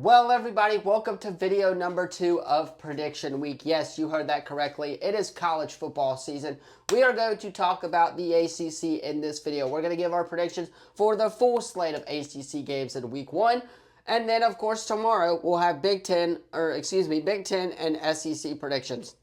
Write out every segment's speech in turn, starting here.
Well, everybody, welcome to video number 2 of Prediction Week. Yes, you heard that correctly. It is college football season. We are going to talk about the ACC in this video. We're going to give our predictions for the full slate of ACC games in Week 1. And then, of course, tomorrow we'll have Big Ten and SEC predictions.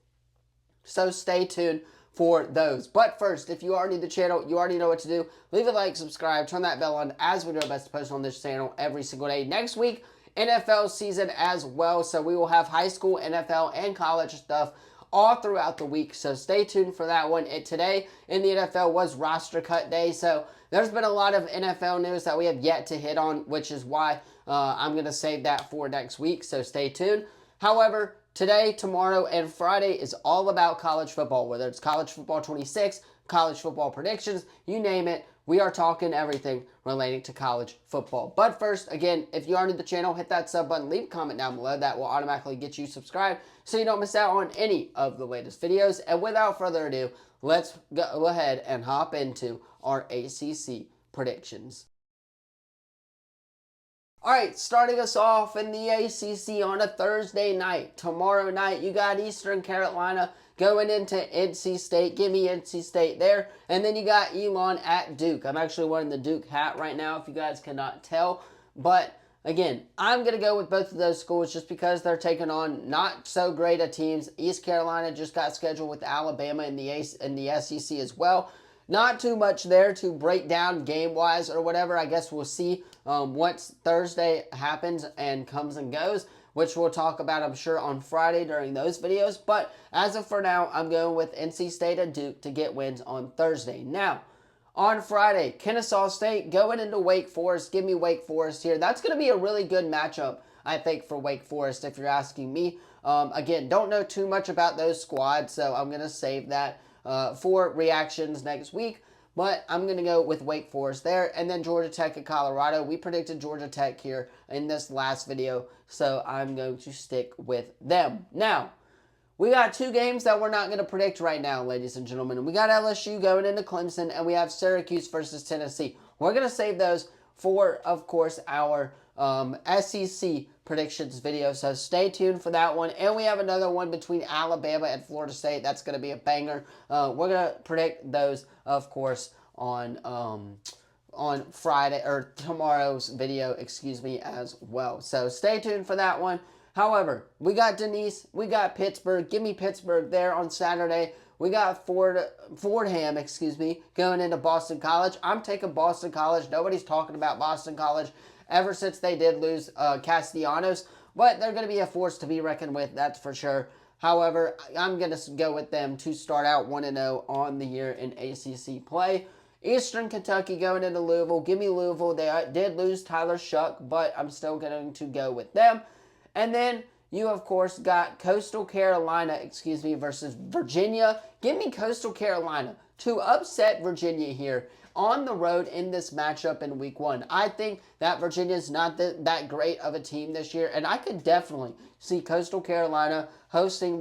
So stay tuned for those. But first, if you are new to the channel, you already know what to do. Leave a like, subscribe, turn that bell on, as we do our best to post on this channel every single day. Next week, NFL season as well, so we will have high school, NFL, and college stuff all throughout the week, so stay tuned for that one. And today in the NFL was roster cut day, so there's been a lot of NFL news that we have yet to hit on, which is why I'm going to save that for next week, so stay tuned. However, today, tomorrow, and Friday is all about college football, whether it's college football 26, college football predictions, you name it. We are talking everything relating to college football. But first, again, if you are new to the channel, hit that sub button, leave a comment down below. That will automatically get you subscribed so you don't miss out on any of the latest videos. And without further ado, let's go ahead and hop into our ACC predictions. All right, starting us off in the ACC on a Thursday night. Tomorrow night, you got Eastern Carolina going into NC State. Give me NC State there. And then you got Elon at Duke. I'm actually wearing the Duke hat right now, if you guys cannot tell. But again, I'm going to go with both of those schools just because they're taking on not so great a teams. East Carolina just got scheduled with Alabama in the SEC as well. Not too much there to break down game-wise or whatever. I guess we'll see once Thursday happens and comes and goes, which we'll talk about, I'm sure, on Friday during those videos. But as of for now, I'm going with NC State and Duke to get wins on Thursday. Now, on Friday, Kennesaw State going into Wake Forest. Give me Wake Forest here. That's going to be a really good matchup, I think, for Wake Forest, if you're asking me. Again, don't know too much about those squads, so I'm going to save that for reactions next week, but I'm going to go with Wake Forest there. And then Georgia Tech at Colorado. We predicted Georgia Tech here in this last video, so I'm going to stick with them. Now, we got two games that we're not going to predict right now, ladies and gentlemen. We got LSU going into Clemson, and we have Syracuse versus Tennessee. We're going to save those for, of course, our SEC predictions video, so stay tuned for that one. And we have another one between Alabama and Florida State. That's going to be a banger. We're going to predict those, of course, on Friday, or tomorrow's video, excuse me, as well. So stay tuned for that one. However, we got Denise, we got Pittsburgh. Give me Pittsburgh there on Saturday. We got Fordham, going into Boston College. I'm taking Boston College. Nobody's talking about Boston College ever since they did lose Castellanos, but they're going to be a force to be reckoned with, that's for sure. However, I'm going to go with them to start out 1-0 on the year in ACC play. Eastern Kentucky going into Louisville. Give me Louisville. They did lose Tyler Shuck, but I'm still going to go with them. And then you, of course, got Coastal Carolina, versus Virginia. Give me Coastal Carolina to upset Virginia here on the road in this matchup in Week 1. I think that Virginia is not that great of a team this year, and I could definitely see Coastal Carolina upsetting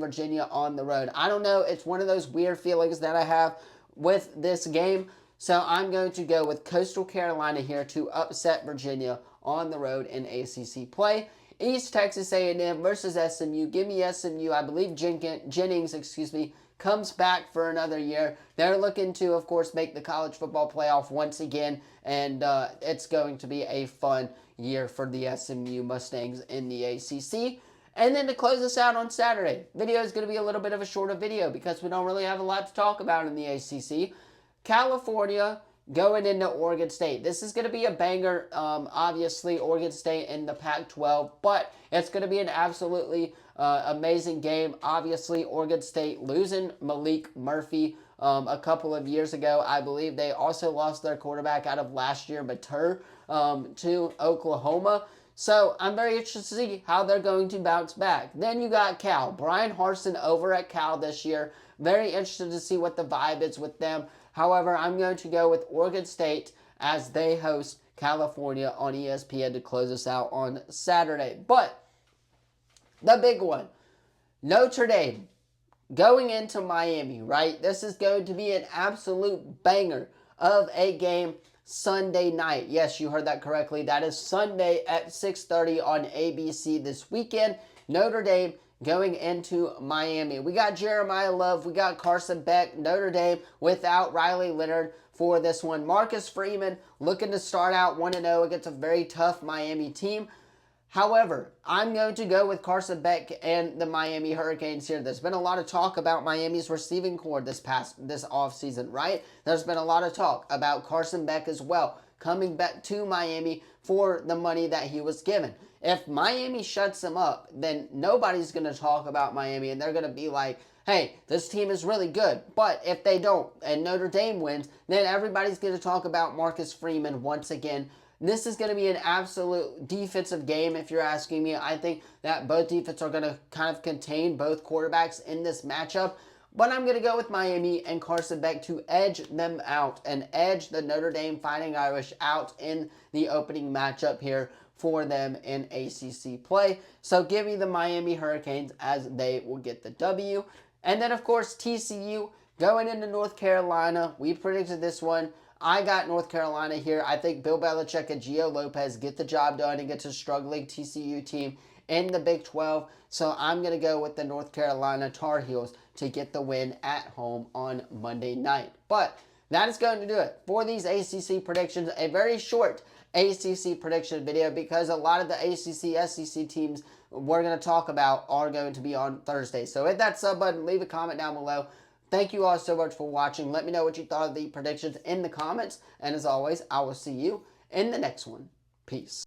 Virginia on the road. I don't know. It's one of those weird feelings that I have with this game, so I'm going to go with Coastal Carolina here to upset Virginia on the road in ACC play. East Texas A&M versus SMU. Give me SMU. I believe Jennings, comes back for another year. They're looking to, of course, make the college football playoff once again, and it's going to be a fun year for the SMU Mustangs in the ACC. And then to close us out on Saturday, video is going to be a little bit of a shorter video because we don't really have a lot to talk about in the ACC. California going into Oregon State. This is going to be a banger, obviously, Oregon State in the Pac-12, but it's going to be an absolutely amazing game. Obviously, Oregon State losing Malik Murphy a couple of years ago. I believe they also lost their quarterback out of last year, Matur, to Oklahoma. So I'm very interested to see how they're going to bounce back. Then you got Cal. Brian Harsin over at Cal this year. Very interested to see what the vibe is with them. However, I'm going to go with Oregon State as they host California on ESPN to close us out on Saturday. But the big one, Notre Dame going into Miami, right? This is going to be an absolute banger of a game. Sunday night. Yes, you heard that correctly. That is Sunday at 6:30 on ABC this weekend. Notre Dame going into Miami. We got Jeremiah Love. We got Carson Beck. Notre Dame without Riley Leonard for this one. Marcus Freeman looking to start out 1-0 against a very tough Miami team. However, I'm going to go with Carson Beck and the Miami Hurricanes here. There's been a lot of talk about Miami's receiving corps this offseason, right? There's been a lot of talk about Carson Beck as well, coming back to Miami for the money that he was given. If Miami shuts him up, then nobody's going to talk about Miami, and they're going to be like, hey, this team is really good. But if they don't, and Notre Dame wins, then everybody's going to talk about Marcus Freeman once again. This is going to be an absolute defensive game, if you're asking me. I think that both defenses are going to kind of contain both quarterbacks in this matchup. But I'm going to go with Miami and Carson Beck to edge them out and edge the Notre Dame Fighting Irish out in the opening matchup here for them in ACC play. So give me the Miami Hurricanes as they will get the W. And then, of course, TCU going into North Carolina. We predicted this one. I got North Carolina here. I think Bill Belichick and Gio Lopez get the job done against a struggling TCU team in the Big 12. So I'm going to go with the North Carolina Tar Heels to get the win at home on Monday night. But that is going to do it for these ACC predictions. A very short ACC prediction video because a lot of the ACC, SEC teams we're going to talk about are going to be on Thursday. So hit that sub button, leave a comment down below. Thank you all so much for watching. Let me know what you thought of the predictions in the comments. And as always, I will see you in the next one. Peace.